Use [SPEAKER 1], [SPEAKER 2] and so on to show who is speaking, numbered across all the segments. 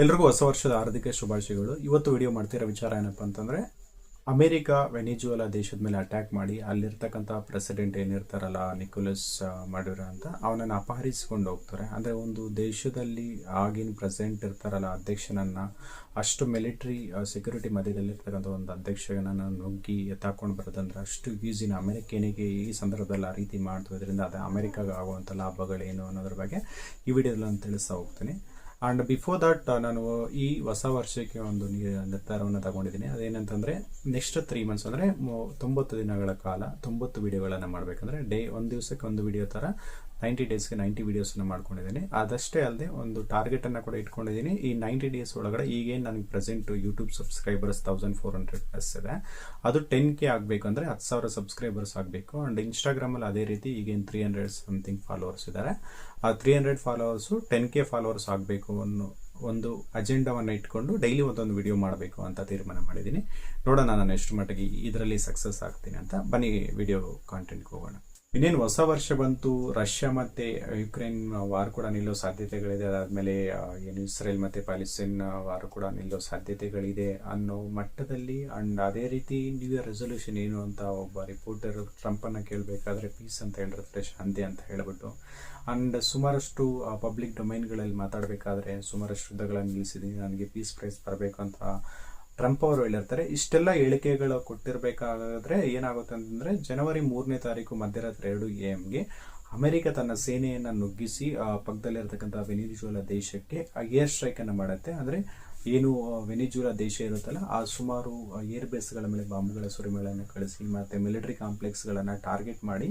[SPEAKER 1] ಎಲ್ರಿಗೂ ಹೊಸ ವರ್ಷದ ಹಾರ್ದಿಕ ಶುಭಾಶಯಗಳು. ಇವತ್ತು ವಿಡಿಯೋ ಮಾಡ್ತಿರೋ ವಿಚಾರ ಏನಪ್ಪ ಅಂತಂದರೆ, ಅಮೆರಿಕ ವೆನಿಜುವೆಲಾ ದೇಶದ ಮೇಲೆ ಅಟ್ಯಾಕ್ ಮಾಡಿ ಅಲ್ಲಿರ್ತಕ್ಕಂಥ ಪ್ರೆಸಿಡೆಂಟ್ ಏನಿರ್ತಾರಲ್ಲ ನಿಕೋಲಸ್ ಮಡುರೋ ಅಂತ, ಅವನನ್ನು ಅಪಹರಿಸಿಕೊಂಡು ಹೋಗ್ತಾರೆ. ಅಂದರೆ ಒಂದು ದೇಶದಲ್ಲಿ ಆಗಿನ ಪ್ರೆಸಿಡೆಂಟ್ ಇರ್ತಾರಲ್ಲ ಅಧ್ಯಕ್ಷನನ್ನು ಅಷ್ಟು ಮಿಲಿಟ್ರಿ ಸೆಕ್ಯೂರಿಟಿ ಮಧ್ಯದಲ್ಲಿರ್ತಕ್ಕಂಥ ಒಂದು ಅಧ್ಯಕ್ಷನನ್ನು ನುಗ್ಗಿ ಎತ್ತಾಕೊಂಡು ಬರೋದಂದ್ರೆ ಅಷ್ಟು ಈಸಿನ. ಅಮೆರಿಕನಿಗೆ ಈ ಸಂದರ್ಭದಲ್ಲಿ ಆ ರೀತಿ ಮಾಡ್ತು, ಇದರಿಂದ ಅದು ಅಮೆರಿಕಾಗೆ ಆಗುವಂಥ ಲಾಭಗಳೇನು ಅನ್ನೋದ್ರ ಬಗ್ಗೆ ಈ ವಿಡಿಯೋದಲ್ಲಿ ನಾನು ತಿಳಿಸ್ತಾ ಹೋಗ್ತೀನಿ. ಆ್ಯಂಡ್ ಬಿಫೋರ್ ದಟ್ ನಾನು ಈ ಹೊಸ ವರ್ಷಕ್ಕೆ ಒಂದು ನಿರ್ಧಾರವನ್ನು ತಗೊಂಡಿದ್ದೀನಿ. ಅದೇನಂತಂದರೆ ನೆಕ್ಸ್ಟ್ 3 ಮಂತ್ಸ್ ಅಂದರೆ 90 ದಿನಗಳ ಕಾಲ 90 ವಿಡಿಯೋಗಳನ್ನು ಮಾಡಬೇಕಂದ್ರೆ ಒಂದು ದಿವಸಕ್ಕೆ ಒಂದು ವಿಡಿಯೋ ಥರ 90 ಡೇಸ್ಗೆ 90 ವೀಡಿಯೋಸನ್ನು ಮಾಡ್ಕೊಂಡಿದ್ದೀನಿ. ಅದಷ್ಟೇ ಅಲ್ಲದೆ ಒಂದು ಟಾರ್ಗೆಟನ್ನು ಕೂಡ ಇಟ್ಕೊಂಡಿದ್ದೀನಿ. ಈ 90 ಡೇಸ್ ಒಳಗಡೆ ಈಗೇನು ನನಗೆ ಪ್ರೆಸೆಂಟ್ ಯೂಟ್ಯೂಬ್ ಸಬ್ಸ್ಕ್ರೈಬರ್ಸ್ 1400+ ಇದೆ, ಅದು 10K ಆಗಬೇಕು ಅಂದರೆ 10,000 ಸಬ್ಸ್ಕ್ರೈಬರ್ಸ್ ಆಗಬೇಕು. ಆ್ಯಂಡ್ ಇನ್ಸ್ಟಾಗ್ರಾಮಲ್ಲಿ ಅದೇ ರೀತಿ ಈಗೇನು 300 ಸಮಥಿಂಗ್ ಫಾಲೋವರ್ಸ್ ಇದ್ದಾರೆ. ಆ 300 ಫಾಲೋವರ್ಸು 10K ಫಾಲೋವರ್ಸ್ ಆಗಬೇಕು ಅನ್ನೋ ಒಂದು ಅಜೆಂಡಾವನ್ನು ಇಟ್ಕೊಂಡು ಡೈಲಿ ಒಂದೊಂದು ವಿಡಿಯೋ ಮಾಡಬೇಕು ಅಂತ ತೀರ್ಮಾನ ಮಾಡಿದ್ದೀನಿ. ನೋಡೋಣ ನಾನು ಎಷ್ಟು ಮಟ್ಟಿಗೆ ಇದರಲ್ಲಿ ಸಕ್ಸಸ್ ಆಗ್ತೀನಿ ಅಂತ. ಬನ್ನಿ ವಿಡಿಯೋ ಕಾಂಟೆಂಟ್ಗೆ ಹೋಗೋಣ. ಇನ್ನೇನು ಹೊಸ ವರ್ಷ ಬಂತು, ರಷ್ಯಾ ಮತ್ತು ಯುಕ್ರೇನ್ ವಾರ್ ಕೂಡ ನಿಲ್ಲೋ ಸಾಧ್ಯತೆಗಳಿದೆ. ಅದಾದಮೇಲೆ ಏನು ಇಸ್ರೇಲ್ ಮತ್ತು ಪ್ಯಾಲೆಸ್ತೈನ್ ವಾರ್ ಕೂಡ ನಿಲ್ಲೋ ಸಾಧ್ಯತೆಗಳಿದೆ ಅನ್ನೋ ಮಟ್ಟದಲ್ಲಿ. ಆ್ಯಂಡ್ ಅದೇ ರೀತಿ ನ್ಯೂ ಇಯರ್ ರೆಸೊಲ್ಯೂಷನ್ ಏನು ಅಂತ ಒಬ್ಬ ರಿಪೋರ್ಟರ್ ಟ್ರಂಪನ್ನು ಕೇಳಬೇಕಾದ್ರೆ ಪೀಸ್ ಅಂತ ಹೇಳಿರ್ತಾರೆ, ಶಾಂತಿ ಅಂತ ಹೇಳಿಬಿಟ್ಟು. ಆ್ಯಂಡ್ ಸುಮಾರಷ್ಟು ಪಬ್ಲಿಕ್ ಡೊಮೈನ್ಗಳಲ್ಲಿ ಮಾತಾಡಬೇಕಾದ್ರೆ ಸುಮಾರಷ್ಟು ಯುದ್ಧಗಳನ್ನು ನಿಲ್ಲಿಸಿದ್ದೀನಿ, ನನಗೆ ಪೀಸ್ ಪ್ರೈಸ್ ಬರಬೇಕು ಅಂತ ಟ್ರಂಪ್ ಅವರು ಹೇಳಿರ್ತಾರೆ. ಇಷ್ಟೆಲ್ಲ ಹೇಳಿಕೆಗಳು ಕೊಟ್ಟಿರಬೇಕಾದ್ರೆ ಏನಾಗುತ್ತೆ ಅಂತಂದರೆ, ಜನವರಿ 3ನೇ ತಾರೀಕು ಮಧ್ಯರಾತ್ರಿ 2 AM ಅಮೆರಿಕ ತನ್ನ ಸೇನೆಯನ್ನು ನುಗ್ಗಿಸಿ ಪಕ್ಕದಲ್ಲಿರ್ತಕ್ಕಂಥ ವೆನಿಜುವೆಲಾ ದೇಶಕ್ಕೆ ಏರ್ ಸ್ಟ್ರೈಕನ್ನು ಮಾಡುತ್ತೆ. ಅಂದರೆ ಏನು ವೆನಿಜುವೆಲಾ ದೇಶ ಇರುತ್ತಲ್ಲ, ಆ ಸುಮಾರು ಏರ್ ಬೇಸ್ಗಳ ಮೇಲೆ ಬಾಂಬ್ಗಳ ಸುರಿಮಳೆಯನ್ನು ಕಳಿಸಿ ಮತ್ತು ಮಿಲಿಟರಿ ಕಾಂಪ್ಲೆಕ್ಸ್ಗಳನ್ನು ಟಾರ್ಗೆಟ್ ಮಾಡಿ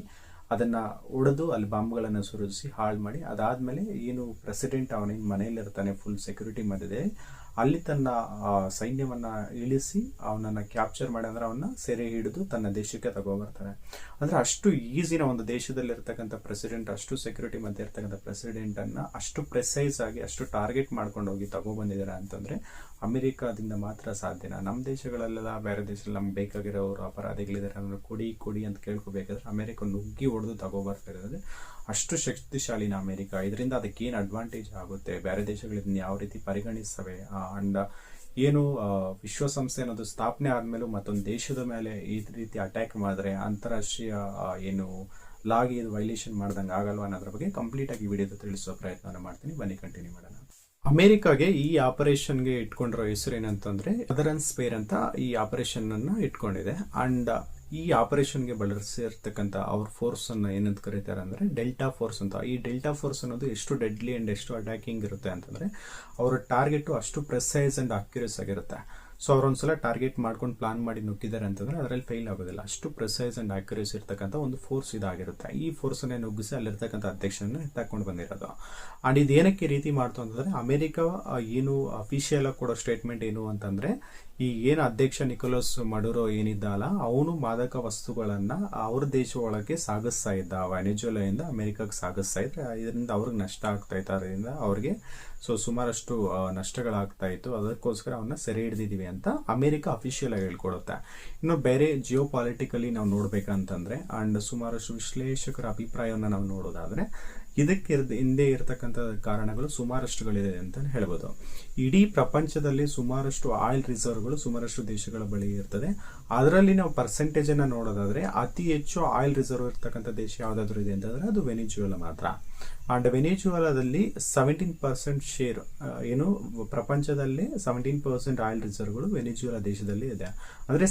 [SPEAKER 1] ಅದನ್ನು ಒಡೆದು ಅಲ್ಲಿ ಬಾಂಬ್ಗಳನ್ನು ಸುರಿಸಿ ಹಾಳು ಮಾಡಿ, ಅದಾದಮೇಲೆ ಏನು ಪ್ರೆಸಿಡೆಂಟ್ ಅವನೇನು ಮನೆಯಲ್ಲಿರ್ತಾನೆ ಫುಲ್ ಸೆಕ್ಯೂರಿಟಿ ಮಧ್ಯೆ, ಅಲ್ಲಿ ತನ್ನ ಸೈನ್ಯವನ್ನು ಇಳಿಸಿ ಅವನನ್ನು ಕ್ಯಾಪ್ಚರ್ ಮಾಡಿ, ಅಂದರೆ ಅವನ್ನ ಸೆರೆ ಹಿಡಿದು ತನ್ನ ದೇಶಕ್ಕೆ ತಗೊಬರ್ತಾರೆ. ಅಂದರೆ ಅಷ್ಟು ಈಸಿನ ಒಂದು ದೇಶದಲ್ಲಿರ್ತಕ್ಕಂಥ ಪ್ರೆಸಿಡೆಂಟ್, ಅಷ್ಟು ಸೆಕ್ಯೂರಿಟಿ ಮಧ್ಯೆ ಇರ್ತಕ್ಕಂಥ ಪ್ರೆಸಿಡೆಂಟನ್ನು ಅಷ್ಟು ಪ್ರೆಸೈಸ್ ಆಗಿ ಅಷ್ಟು ಟಾರ್ಗೆಟ್ ಮಾಡ್ಕೊಂಡು ಹೋಗಿ ತಗೊಬಂದಿದ್ದಾರೆ ಅಂತಂದರೆ ಅಮೆರಿಕಾದಿಂದ ಮಾತ್ರ ಸಾಧ್ಯನಾ? ನಮ್ಮ ದೇಶಗಳಲ್ಲೆಲ್ಲ ಬೇರೆ ದೇಶದಲ್ಲಿ ನಮ್ಗೆ ಬೇಕಾಗಿರೋರು ಅಪರಾಧಿಗಳಿದ್ದಾರೆ ಅಂದ್ರೆ ಕೊಡಿ ಅಂತ ಕೇಳ್ಕೋಬೇಕಾದ್ರೆ ಅಮೆರಿಕ ನುಗ್ಗಿ ಹೊಡೆದು ತಗೊಬರ್ತಾ ಇರೋದು. ಅಷ್ಟು ಶಕ್ತಿಶಾಲಿನ ಅಮೆರಿಕ. ಇದರಿಂದ ಅದಕ್ಕೆ ಏನು ಅಡ್ವಾಂಟೇಜ್ ಆಗುತ್ತೆ, ಬೇರೆ ದೇಶಗಳು ಇದನ್ನ ಯಾವ ರೀತಿ ಪರಿಗಣಿಸ್ತವೆ. ಅಂಡ್ ಏನು ವಿಶ್ವಸಂಸ್ಥೆ ಅನ್ನೋದು ಸ್ಥಾಪನೆ ಆದಮೇಲೂ ಮತ್ತೊಂದು ದೇಶದ ಮೇಲೆ ಈ ರೀತಿ ಅಟ್ಯಾಕ್ ಮಾಡಿದ್ರೆ ಅಂತಾರಾಷ್ಟ್ರೀಯ ಏನು ಲಾಗೆ ಇದು ವೈಲೇಷನ್ ಮಾಡ್ದಂಗೆ ಆಗಲ್ವಾ ಅನ್ನೋದ್ರ ಬಗ್ಗೆ ಕಂಪ್ಲೀಟ್ ಆಗಿ ವಿಡಿಯೋದ ತಿಳಿಸೋ ಪ್ರಯತ್ನ ಮಾಡ್ತೀನಿ. ಬನ್ನಿ ಕಂಟಿನ್ಯೂ ಮಾಡೋಣ. ಅಮೆರಿಕಾಗೆ ಈ ಆಪರೇಷನ್ಗೆ ಇಟ್ಕೊಂಡಿರೋ ಹೆಸರು ಏನಂತಂದ್ರೆ ಅದರನ್ ಸ್ಪೇರ್ ಅಂತ ಈ ಆಪರೇಷನ್ ಅನ್ನ ಇಟ್ಕೊಂಡಿದೆ. ಅಂಡ್ ಈ ಆಪರೇಷನ್ಗೆ ಬಳಸಿರ್ತಕ್ಕಂಥ ಅವ್ರ ಫೋರ್ಸ್ ಅನ್ನ ಏನಂತ ಕರೀತಾರೆ ಅಂದ್ರೆ ಡೆಲ್ಟಾ ಫೋರ್ಸ್ ಅಂತ. ಈ ಡೆಲ್ಟಾ ಫೋರ್ಸ್ ಅನ್ನೋದು ಎಷ್ಟು ಡೆಡ್ಲಿ ಅಂಡ್ ಎಷ್ಟು ಅಟ್ಯಾಕಿಂಗ್ ಇರುತ್ತೆ ಅಂತಂದ್ರೆ ಅವರ ಟಾರ್ಗೆಟ್ ಅಷ್ಟು ಪ್ರೆಸೈಸ್ ಅಂಡ್ ಅಕ್ಯುರೇಸ್ ಆಗಿರುತ್ತೆ. ಸೊ ಅವರೊಂದ್ಸಲ ಟಾರ್ಗೆಟ್ ಮಾಡ್ಕೊಂಡು ಪ್ಲಾನ್ ಮಾಡಿ ನುಗ್ಗಿದ್ದಾರೆ ಅಂತಂದ್ರೆ ಅದರಲ್ಲಿ ಫೇಲ್ ಆಗೋದಿಲ್ಲ. ಅಷ್ಟು ಪ್ರೆಸೈಸ್ ಅಂಡ್ ಅಕ್ಯುರೇಸ್ ಇರ್ತಕ್ಕಂಥ ಒಂದು ಫೋರ್ಸ್ ಇದಾಗಿರುತ್ತೆ. ಈ ಫೋರ್ಸ್ ಅನ್ನೇ ನುಗ್ಗಿಸಿ ಅಲ್ಲಿರ್ತಕ್ಕಂಥ ಅಧ್ಯಕ್ಷನ ತಕೊಂಡು ಬಂದಿರೋದು. ಅಂಡ್ ಇದೇನಕ್ಕೆ ರೀತಿ ಮಾಡ್ತು ಅಂತಂದ್ರೆ, ಅಮೆರಿಕ ಏನು ಅಫಿಷಿಯಲ್ ಆಗಿ ಕೊಡೋ ಸ್ಟೇಟ್ಮೆಂಟ್ ಏನು ಅಂತಂದ್ರೆ, ಈ ಏನು ಅಧ್ಯಕ್ಷ ನಿಕೋಲಸ್ ಮಡುರೋ ಏನಿದ್ದಲ್ಲ, ಅವನು ಮಾದಕ ವಸ್ತುಗಳನ್ನ ಅವ್ರ ದೇಶ ಒಳಗೆ ಸಾಗಿಸ್ತಾ ಇದ್ದ, ವೆನಿಜುವೆಲಾದಿಂದ ಅಮೆರಿಕಕ್ಕೆ ಸಾಗಿಸ್ತಾ ಇದ್ರೆ ಇದರಿಂದ ಅವ್ರಿಗೆ ನಷ್ಟ ಆಗ್ತಾ ಇತ್ತು. ಅದರಿಂದ ಅವ್ರಿಗೆ ಸುಮಾರಷ್ಟು ನಷ್ಟಗಳಾಗ್ತಾ ಇತ್ತು. ಅದಕ್ಕೋಸ್ಕರ ಅವನ್ನ ಸೆರೆ ಹಿಡಿದಿದ್ದೀವಿ ಅಂತ ಅಮೆರಿಕ ಅಫಿಷಿಯಲ್ ಆಗಿ ಹೇಳ್ಕೊಡುತ್ತೆ. ಇನ್ನು ಬೇರೆ ಜಿಯೋ ಪಾಲಿಟಿಕಲಿ ನಾವು ನೋಡ್ಬೇಕಂತಂದ್ರೆ ಅಂಡ್ ಸುಮಾರಷ್ಟು ವಿಶ್ಲೇಷಕರ ಅಭಿಪ್ರಾಯವನ್ನು ನಾವು ನೋಡೋದಾದ್ರೆ ಇದಕ್ಕೆ ಹಿಂದೆ ಇರತಕ್ಕಂಥ ಕಾರಣಗಳು ಸುಮಾರಷ್ಟುಗಳಿದೆ ಅಂತ ಹೇಳ್ಬೋದು. ಇಡೀ ಪ್ರಪಂಚದಲ್ಲಿ ಸುಮಾರಷ್ಟು ಆಯಿಲ್ ರಿಸರ್ವ್ಗಳು ಸುಮಾರಷ್ಟು ದೇಶಗಳ ಬಳಿ ಇರ್ತದೆ. ಅದರಲ್ಲಿ ನಾವು ಪರ್ಸೆಂಟೇಜ್ ಅನ್ನ ನೋಡೋದಾದ್ರೆ ಅತಿ ಹೆಚ್ಚು ಆಯಿಲ್ ರಿಸರ್ವ್ ಇರ್ತಕ್ಕಂಥ ದೇಶ ಯಾವ್ದಾದ್ರು ಇದೆ ಅಂತಂದ್ರೆ ಅದು ವೆನಿಜುವೆಲಾ ಮಾತ್ರ. ಅಂಡ್ ವೆನಿಜುವೆಲಾದಲ್ಲಿ 17% ಶೇರ್ ಏನು ಪ್ರಪಂಚದಲ್ಲಿ 17% ಆಯಿಲ್ ರಿಸರ್ವ್ಗಳು ವೆನಿಜುವೆಲಾ ದೇಶದಲ್ಲಿ ಇದೆ. ಅಂದ್ರೆ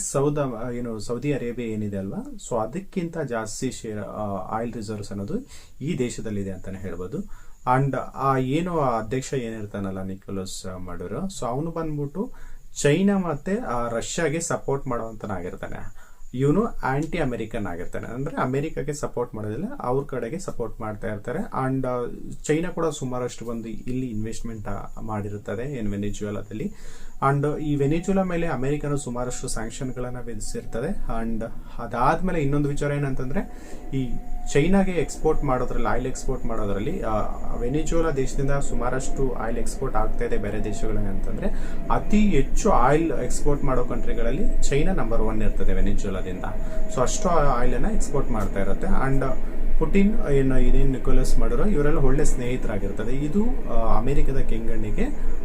[SPEAKER 1] ಸೌದಿ ಅರೇಬಿಯಾ ಏನಿದೆ ಅಲ್ವಾ, ಸೊ ಅದಕ್ಕಿಂತ ಜಾಸ್ತಿ ಶೇರ್ ಆಯಿಲ್ ರಿಸರ್ವ್ಸ್ ಅನ್ನೋದು ಈ ದೇಶದಲ್ಲಿದೆ ಅಂತಾನೆ ಹೇಳ್ಬೋದು. ಅಂಡ್ ಏನು ಅಧ್ಯಕ್ಷ ಏನಿರ್ತಾನಲ್ಲ ನಿಕೋಲಸ್ ಮಡುರೋ, ಸೊ ಅವನು ಬಂದ್ಬಿಟ್ಟು ಚೈನಾ ಮತ್ತೆ ರಷ್ಯಾಗೆ ಸಪೋರ್ಟ್ ಮಾಡುವಂತನಾಗಿರ್ತಾನೆ. ಇವನು ಆಂಟಿ ಅಮೆರಿಕನ್ ಆಗಿರ್ತಾನೆ. ಅಂದ್ರೆ ಅಮೆರಿಕಾಗೆ ಸಪೋರ್ಟ್ ಮಾಡೋದಿಲ್ಲ, ಅವ್ರ ಕಡೆಗೆ ಸಪೋರ್ಟ್ ಮಾಡ್ತಾ ಇರ್ತಾರೆ. ಅಂಡ್ ಚೈನಾ ಕೂಡ ಸುಮಾರಷ್ಟು ಬಂದು ಇಲ್ಲಿ ಇನ್ವೆಸ್ಟ್ಮೆಂಟ್ ಮಾಡಿರುತ್ತದೆ ಏನು ವೆನಿಜುವೆಲಾದಲ್ಲಿ. ಅಂಡ್ ಈ ವೆನಿಜುವೆಲಾ ಮೇಲೆ ಅಮೆರಿಕನು ಸುಮಾರಷ್ಟು ಸ್ಯಾಂಕ್ಷನ್ಗಳನ್ನು ವಿಧಿಸಿರ್ತದೆ. ಅಂಡ್ ಅದಾದ್ಮೇಲೆ ಇನ್ನೊಂದು ವಿಚಾರ ಏನಂತಂದ್ರೆ, ಈ ಚೈನಾಗೆ ಎಕ್ಸ್ಪೋರ್ಟ್ ಮಾಡೋದ್ರಲ್ಲಿ, ಆಯಿಲ್ ಎಕ್ಸ್ಪೋರ್ಟ್ ಮಾಡೋದ್ರಲ್ಲಿ ವೆನಿಜುವೆಲಾ ದೇಶದಿಂದ ಸುಮಾರಷ್ಟು ಆಯಿಲ್ ಎಕ್ಸ್ಪೋರ್ಟ್ ಆಗ್ತಾ ಇದೆ ಬೇರೆ ದೇಶಗಳಿಗೆ ಅಂತಂದ್ರೆ, ಅತಿ ಹೆಚ್ಚು ಆಯಿಲ್ ಎಕ್ಸ್ಪೋರ್ಟ್ ಮಾಡೋ ಕಂಟ್ರಿಗಳಲ್ಲಿ ಚೈನಾ ನಂಬರ್ 1 ಇರ್ತದೆ ವೆನಿಜುವೆಲಾದಿಂದ. ಸೊ ಅಷ್ಟು ಆಯಿಲ್ ಅನ್ನ ಎಕ್ಸ್ಪೋರ್ಟ್ ಮಾಡ್ತಾ ಇರುತ್ತೆ. ಅಂಡ್ ಪುಟಿನ್ ಏನೇನು ನಿಕೋಲಸ್ ಮಾಡಿರೋ ಇವರೆಲ್ಲ ಒಳ್ಳೆ ಸ್ನೇಹಿತರಾಗಿರ್ತದೆ. ಇದು ಅಮೆರಿಕದ ಕೆಂಗಣ್ಣಿಗೆ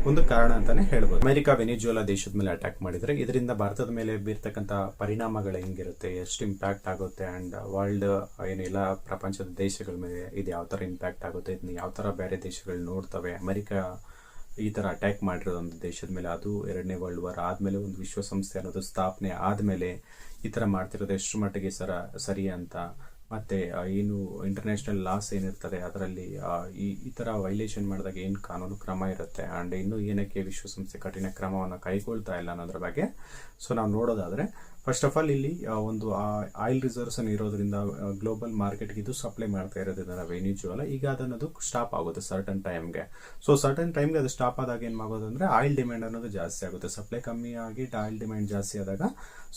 [SPEAKER 1] ಒಂದು ಕಾರಣ ಅಂತಾನೆ ಹೇಳ್ಬೋದು. ಅಮೆರಿಕ ವೆನಿಜುವೆಲಾ ದೇಶದ ಮೇಲೆ ಅಟ್ಯಾಕ್ ಮಾಡಿದ್ರೆ ಇದರಿಂದ ಭಾರತದ ಮೇಲೆ ಬೀರ್ತಕ್ಕಂಥ ಪರಿಣಾಮಗಳು ಹೆಂಗಿರುತ್ತೆ, ಎಷ್ಟು ಇಂಪ್ಯಾಕ್ಟ್ ಆಗುತ್ತೆ, ಅಂಡ್ ವರ್ಲ್ಡ್ ಏನಿಲ್ಲ ಪ್ರಪಂಚದ ದೇಶಗಳ ಮೇಲೆ ಇದು ಯಾವ ತರ ಇಂಪ್ಯಾಕ್ಟ್ ಆಗುತ್ತೆ, ಇದನ್ನ ಯಾವ ತರ ಬೇರೆ ದೇಶಗಳು ನೋಡ್ತವೆ. ಅಮೆರಿಕ ಈ ತರ ಅಟ್ಯಾಕ್ ಮಾಡಿರೋದು ಒಂದು ದೇಶದ ಮೇಲೆ, ಅದು 2ನೇ ವರ್ಲ್ಡ್ ವಾರ್ ಆದ್ಮೇಲೆ ಒಂದು ವಿಶ್ವಸಂಸ್ಥೆ ಅನ್ನೋದು ಸ್ಥಾಪನೆ ಆದ್ಮೇಲೆ ಈ ತರ ಮಾಡ್ತಿರೋದು ಎಷ್ಟು ಮಟ್ಟಿಗೆ ಸರಿ ಅಂತ, ಮತ್ತೆ ಏನು ಇಂಟರ್ನ್ಯಾಷನಲ್ ಲಾಸ್ ಏನಿರ್ತದೆ ಅದರಲ್ಲಿ ಈ ತರ ವೈಲೇಷನ್ ಮಾಡಿದಾಗ ಏನು ಕಾನೂನು ಕ್ರಮ ಇರುತ್ತೆ, ಅಂಡ್ ಇನ್ನು ಏನಕ್ಕೆ ವಿಶ್ವಸಂಸ್ಥೆ ಕಠಿಣ ಕ್ರಮವನ್ನು ಕೈಗೊಳ್ತಾ ಇಲ್ಲ ಅನ್ನೋದ್ರ ಬಗ್ಗೆ ಸೊ ನಾವು ನೋಡೋದಾದ್ರೆ, ಫಸ್ಟ್ ಆಫ್ ಆಲ್ ಇಲ್ಲಿ ಒಂದು ಆಯಿಲ್ ರಿಸರ್ವ್ಸ್ ಇರೋದ್ರಿಂದ ಗ್ಲೋಬಲ್ ಮಾರ್ಕೆಟ್ಗೆ ಇದು ಸಪ್ಲೈ ಮಾಡ್ತಾ ಇರೋದ್ರಿಂದ ವೆನಿಜುವೆಲಾ ಈಗ ಅದನ್ನದು ಸ್ಟಾಪ್ ಆಗುತ್ತೆ ಸರ್ಟನ್ ಟೈಮ್ಗೆ. ಸೊ ಸರ್ಟನ್ ಟೈಮ್ಗೆ ಅದು ಸ್ಟಾಪ್ ಆದಾಗ ಏನ್ ಆಗೋದು ಅಂದ್ರೆ ಆಯಿಲ್ ಡಿಮ್ಯಾಂಡ್ ಅನ್ನೋದು ಜಾಸ್ತಿ ಆಗುತ್ತೆ. ಸಪ್ಲೈ ಕಮ್ಮಿ ಆಗಿ ಆಯಿಲ್ ಡಿಮ್ಯಾಂಡ್ ಜಾಸ್ತಿ ಆದಾಗ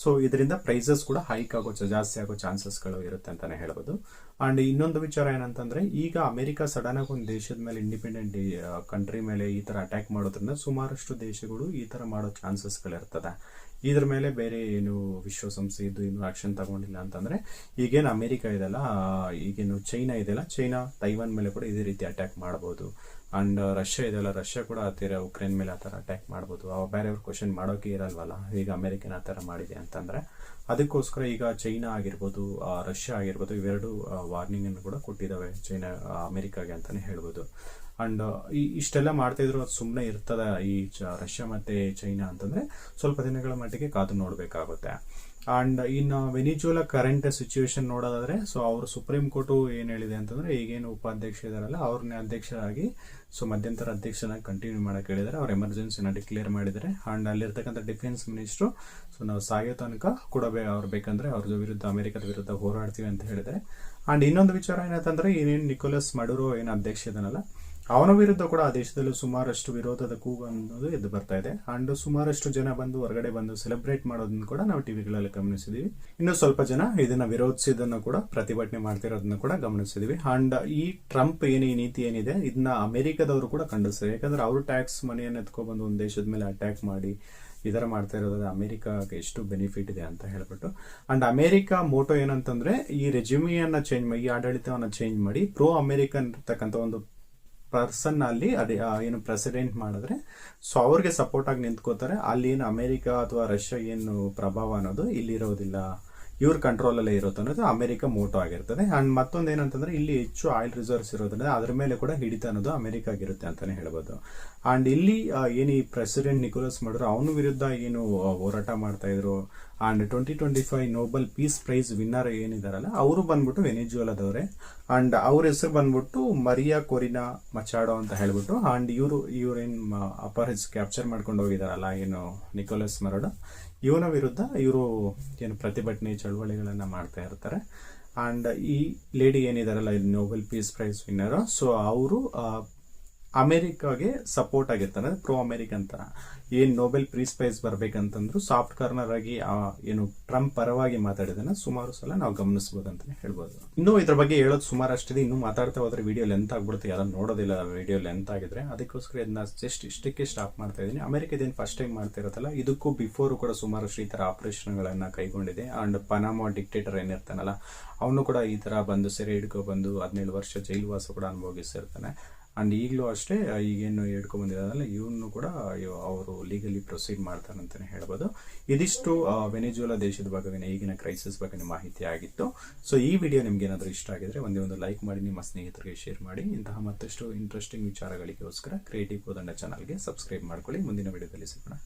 [SPEAKER 1] ಸೊ ಇದರಿಂದ ಪ್ರೈಸಸ್ ಕೂಡ ಹೈಕ್ ಜಾಸ್ತಿ ಆಗೋ ಚಾನ್ಸಸ್ಗಳು ಇರುತ್ತೆ ಅಂತಾನೆ ಹೇಳ್ಬೋದು. ಅಂಡ್ ಇನ್ನೊಂದು ವಿಚಾರ ಏನಂತಂದ್ರೆ, ಈಗ ಅಮೆರಿಕ ಸಡನ್ ಆಗಿ ಒಂದು ದೇಶದ ಮೇಲೆ ಇಂಡಿಪೆಂಡೆಂಟ್ ಕಂಟ್ರಿ ಮೇಲೆ ಈ ತರ ಅಟ್ಯಾಕ್ ಮಾಡೋದ್ರಿಂದ ಸುಮಾರಷ್ಟು ದೇಶಗಳು ಈ ತರ ಮಾಡೋ ಚಾನ್ಸಸ್ಗಳಿರ್ತದೆ. ಇದ್ರ ಮೇಲೆ ಬೇರೆ ಏನು ವಿಶ್ವಸಂಸ್ಥೆ ಇದು ಇನ್ನು ಆಕ್ಷನ್ ತಗೊಂಡಿಲ್ಲ ಅಂತಂದ್ರೆ, ಈಗೇನು ಅಮೆರಿಕ ಇದೆಲ್ಲ, ಈಗೇನು ಚೈನಾ ಇದೆಲ್ಲ, ಚೈನಾ ತೈವಾನ್ ಮೇಲೆ ಕೂಡ ಇದೇ ರೀತಿ ಅಟ್ಯಾಕ್ ಮಾಡಬಹುದು. ಅಂಡ್ ರಷ್ಯಾ ಇದೆಲ್ಲ, ರಷ್ಯಾ ಕೂಡ ಆತರ ಉಕ್ರೇನ್ ಮೇಲೆ ಆತರ ಅಟ್ಯಾಕ್ ಮಾಡಬಹುದು. ಬೇರೆಯವ್ರು ಕ್ವಶನ್ ಮಾಡೋಕೆ ಇರಲ್ವಲ್ಲ, ಈಗ ಅಮೆರಿಕನ್ ಆತರ ಮಾಡಿದೆ ಅಂತಂದ್ರೆ. ಅದಕ್ಕೋಸ್ಕರ ಈಗ ಚೈನಾ ಆಗಿರ್ಬೋದು, ರಷ್ಯಾ ಆಗಿರ್ಬೋದು, ಇವೆರಡು ವಾರ್ನಿಂಗ್ ಅನ್ನು ಕೂಡ ಕೊಟ್ಟಿದ್ದಾವೆ ಚೈನಾ ಅಮೆರಿಕಾಗೆ ಅಂತಾನೆ ಹೇಳ್ಬೋದು. ಅಂಡ್ ಇಷ್ಟೆಲ್ಲ ಮಾಡ್ತಾ ಇದ್ರು ಅದು ಸುಮ್ಮನೆ ಇರ್ತದ ಈ ರಷ್ಯಾ ಮತ್ತೆ ಚೈನಾ ಅಂತಂದ್ರೆ ಸ್ವಲ್ಪ ದಿನಗಳ ಮಟ್ಟಿಗೆ ಕಾದು ನೋಡ್ಬೇಕಾಗುತ್ತೆ. ಅಂಡ್ ಇನ್ನು ವೆನಿಜುವೆಲಾ ಕರೆಂಟ್ ಸಿಚುವೇಶನ್ ನೋಡೋದಾದ್ರೆ, ಸೊ ಅವರು ಸುಪ್ರೀಂ ಕೋರ್ಟ್ ಏನ್ ಹೇಳಿದೆ ಅಂತಂದ್ರೆ, ಈಗೇನು ಉಪಾಧ್ಯಕ್ಷ ಇದಾರಲ್ಲ ಅವ್ರನ್ನೇ ಅಧ್ಯಕ್ಷರಾಗಿ ಸೊ ಮಧ್ಯಂತರ ಅಧ್ಯಕ್ಷನಾಗಿ ಕಂಟಿನ್ಯೂ ಮಾಡಕ್ ಹೇಳಿದರೆ, ಅವ್ರ ಎಮರ್ಜೆನ್ಸಿನ ಡಿಕ್ಲೇರ್ ಮಾಡಿದರೆ. ಅಂಡ್ ಅಲ್ಲಿರ್ತಕ್ಕಂಥ ಡಿಫೆನ್ಸ್ ಮಿನಿಸ್ಟ್ರು ಸೊ ನಾವು ಸಾಯೋ ತನಕ ಕೂಡ ಅವ್ರು ಬೇಕಂದ್ರೆ ಅವ್ರ ವಿರುದ್ಧ ಅಮೆರಿಕದ ವಿರುದ್ಧ ಹೋರಾಡ್ತೀವಿ ಅಂತ ಹೇಳಿದರೆ. ಅಂಡ್ ಇನ್ನೊಂದು ವಿಚಾರ ಏನಂತಂದ್ರೆ, ಏನೇನು ನಿಕೋಲಸ್ ಮಡುರೋ ಏನು ಅಧ್ಯಕ್ಷ ಇದನ್ನಲ್ಲ, ಅವನ ವಿರುದ್ಧ ಕೂಡ ಆ ದೇಶದಲ್ಲಿ ಸುಮಾರಷ್ಟು ವಿರೋಧದ ಕೂಗು ಅನ್ನೋದು ಎದ್ದು ಬರ್ತಾ ಇದೆ. ಅಂಡ್ ಸುಮಾರಷ್ಟು ಜನ ಬಂದು ಹೊರಗಡೆ ಬಂದು ಸೆಲೆಬ್ರೇಟ್ ಮಾಡೋದನ್ನ ಕೂಡ ನಾವು ಟಿವಿಗಳಲ್ಲಿ ಗಮನಿಸಿದೀವಿ. ಇನ್ನು ಸ್ವಲ್ಪ ಜನ ಇದನ್ನ ವಿರೋಧಿಸಿದನ್ನು ಕೂಡ ಪ್ರತಿಭಟನೆ ಮಾಡ್ತಿರೋದನ್ನ ಕೂಡ ಗಮನಿಸಿದೀವಿ. ಅಂಡ್ ಈ ಟ್ರಂಪ್ ಈ ನೀತಿ ಏನಿದೆ ಇದನ್ನ ಅಮೆರಿಕದವರು ಕೂಡ ಖಂಡಿಸ್ತಾರೆ. ಯಾಕಂದ್ರೆ ಅವರು ಟ್ಯಾಕ್ಸ್ ಮನಿಯನ್ನು ಎತ್ಕೊಬಂದು ಒಂದು ದೇಶದ ಮೇಲೆ ಅಟ್ಯಾಕ್ ಮಾಡಿ ಇದರ ಮಾಡ್ತಾ ಇರೋದ್ರೆ ಅಮೆರಿಕಾಗೆ ಎಷ್ಟು ಬೆನಿಫಿಟ್ ಇದೆ ಅಂತ ಹೇಳ್ಬಿಟ್ಟು. ಅಂಡ್ ಅಮೆರಿಕ ಮೋಟೋ ಏನಂತಂದ್ರೆ, ಈ ರೆಜ್ಯೂಮಿಯನ್ನ ಚೇಂಜ್ ಮಾಡಿ, ಈ ಆಡಳಿತವನ್ನ ಚೇಂಜ್ ಮಾಡಿ ಪ್ರೋ ಅಮೆರಿಕನ್ ಇರ್ತಕ್ಕಂಥ ಒಂದು ಪರ್ಸನ್ ಅಲ್ಲಿ ಅದೇ ಏನು ಪ್ರೆಸಿಡೆಂಟ್ ಮಾಡಿದ್ರೆ ಸೊ ಅವ್ರಿಗೆ ಸಪೋರ್ಟ್ ಆಗಿ ನಿಂತ್ಕೋತಾರೆ. ಅಲ್ಲಿ ಏನು ಅಮೆರಿಕ ಅಥವಾ ರಷ್ಯಾ ಏನು ಪ್ರಭಾವ ಅನ್ನೋದು ಇಲ್ಲಿ ಇರೋದಿಲ್ಲ, ಇವ್ರ ಕಂಟ್ರೋಲ್ ಅಲ್ಲೇ ಇರುತ್ತೆ ಅನ್ನೋದು ಅಮೆರಿಕ ಮೋಟೋ ಆಗಿರ್ತದೆ. ಅಂಡ್ ಮತ್ತೊಂದು ಏನಂತಂದ್ರೆ, ಇಲ್ಲಿ ಹೆಚ್ಚು ಆಯಿಲ್ ರಿಸರ್ವ್ಸ್ ಇರೋದ್ರಿಂದ ಅದ್ರ ಮೇಲೆ ಕೂಡ ಹಿಡಿತ ಅನ್ನೋದು ಅಮೆರಿಕಾಗಿರುತ್ತೆ ಅಂತಾನೆ ಹೇಳ್ಬೋದು. ಅಂಡ್ ಇಲ್ಲಿ ಏನು ಈ ಪ್ರೆಸಿಡೆಂಟ್ ನಿಕೋಲಸ್ ಮಾಡಿದ್ರು ಅವನ ವಿರುದ್ಧ ಏನು ಹೋರಾಟ ಮಾಡ್ತಾ ಇದ್ರು. And 2025 Nobel peace prize winner ಏನಿದಾರಲ್ಲ ಅವರು ಬಂದ್ಬಿಟ್ಟು ವೆನಿಜುವೆಲಾದವ್ರೆ. ಅಂಡ್ ಅವ್ರ ಹೆಸರು ಬಂದ್ಬಿಟ್ಟು ಮರಿಯಾ ಕೊರಿನಾ ಮಚಾಡೋ ಅಂತ ಹೇಳ್ಬಿಟ್ಟು. ಅಂಡ್ ಇವ್ರೇನ್ ಕ್ಯಾಪ್ಚರ್ ಮಾಡ್ಕೊಂಡು ಹೋಗಿದಾರಲ್ಲ ಏನು ನಿಕೋಲಸ್ ಮರಡೋ, ಇವನ ವಿರುದ್ಧ ಇವರು ಏನು ಪ್ರತಿಭಟನೆ ಚಳವಳಿಗಳನ್ನ ಮಾಡ್ತಾ ಇರ್ತಾರೆ. ಅಂಡ್ ಈ ಲೇಡಿ ಏನಿದಾರಲ್ಲ Nobel peace prize winner, so ಅವರು ಅಮೆರಿಕಾಗೆ ಸಪೋರ್ಟ್ ಆಗಿರ್ತಾರೆ, ಪ್ರೋ ಅಮೆರಿಕನ್ ತರ. ಏನ್ ನೋಬೆಲ್ ಪೀಸ್ ಪ್ರೈಸ್ ಬರ್ಬೇಕಂತಂದ್ರು ಸಾಫ್ಟ್ ಕಾರ್ನರ್ ಆಗಿ ಏನು ಟ್ರಂಪ್ ಪರವಾಗಿ ಮಾತಾಡಿದನ್ನ ಸುಮಾರು ಸಲ ನಾವು ಗಮನಿಸಬಹುದು ಅಂತಾನೆ ಹೇಳ್ಬೋದು. ಇನ್ನು ಇದ್ರ ಬಗ್ಗೆ ಹೇಳೋದು ಸುಮಾರು ಅಷ್ಟಿದೆ. ಇನ್ನು ಮಾತಾಡ್ತಾ ಹೋದ್ರೆ ವಿಡಿಯೋ ಲೆಂತ್ ಆಗ್ಬಿಡುತ್ತೆ, ಯಾರು ನೋಡೋದಿಲ್ಲ ವಿಡಿಯೋ ಲೆಂತ್ ಆಗಿದ್ರೆ. ಅದಕ್ಕೋಸ್ಕರ ಇದನ್ನ ಜಸ್ಟ್ ಇಷ್ಟಕ್ಕೆ ಸ್ಟಾಪ್ ಮಾಡ್ತಾ ಇದೀನಿ. ಅಮೆರಿಕದೇನು ಫಸ್ಟ್ ಟೈಮ್ ಮಾಡ್ತಾ ಇರತ್ತಲ್ಲ, ಇದಕ್ಕೂ ಬಿಫೋರ್ ಕೂಡ ಸುಮಾರಷ್ಟು ಈ ತರ ಆಪರೇಷನ್ ಗಳನ್ನ ಕೈಗೊಂಡಿದೆ. ಅಂಡ್ ಪನಾಮಾ ಡಿಕ್ಟೇಟರ್ ಏನಿರ್ತಾನಲ್ಲ ಅವನು ಕೂಡ ಈ ತರ ಬಂದು ಸೆರೆ ಹಿಡ್ಕೊ ಬಂದು 17 ವರ್ಷ ಜೈಲುವಾಸ ಕೂಡ ಅನುಭವಿಸಿರ್ತಾನೆ. ಅಂಡ್ ಈಗಲೂ ಅಷ್ಟೇ ಈಗೇನು ಹಿಡ್ಕೊಂಡ್ ಬಂದಿರೋದಲ್ಲ ಇವನು ಕೂಡ ಅವರು ಲೀಗಲಿ ಪ್ರೊಸೀಡ್ ಮಾಡ್ತಾರೆ ಅಂತಾನೆ ಹೇಳ್ಬೋದು. ಇದಿಷ್ಟು ವೆನಿಜುವೆಲಾ ದೇಶದ ಬಗ್ಗೆ ಈಗಿನ ಕ್ರೈಸಿಸ್ ಬಗ್ಗೆ ಮಾಹಿತಿ ಆಗಿತ್ತು. ಸೊ ಈ ವಿಡಿಯೋ ನಿಮ್ಗೆ ಏನಾದರೂ ಇಷ್ಟ ಆಗಿದ್ರೆ ಒಂದು ಲೈಕ್ ಮಾಡಿ, ನಿಮ್ಮ ಸ್ನೇಹಿತರಿಗೆ ಶೇರ್ ಮಾಡಿ. ಇಂತಹ ಮತ್ತಷ್ಟು ಇಂಟ್ರೆಸ್ಟಿಂಗ್ ವಿಚಾರಗಳಿಗೋಸ್ಕರ ಕ್ರಿಯೇಟಿವ್ ಕೋದಂಡ ಚಾನಲ್ಗೆ ಸಬ್ಸ್ಕ್ರೈಬ್ ಮಾಡ್ಕೊಳ್ಳಿ. ಮುಂದಿನ ವಿಡಿಯೋದಲ್ಲಿ ಸಿಗೋಣ.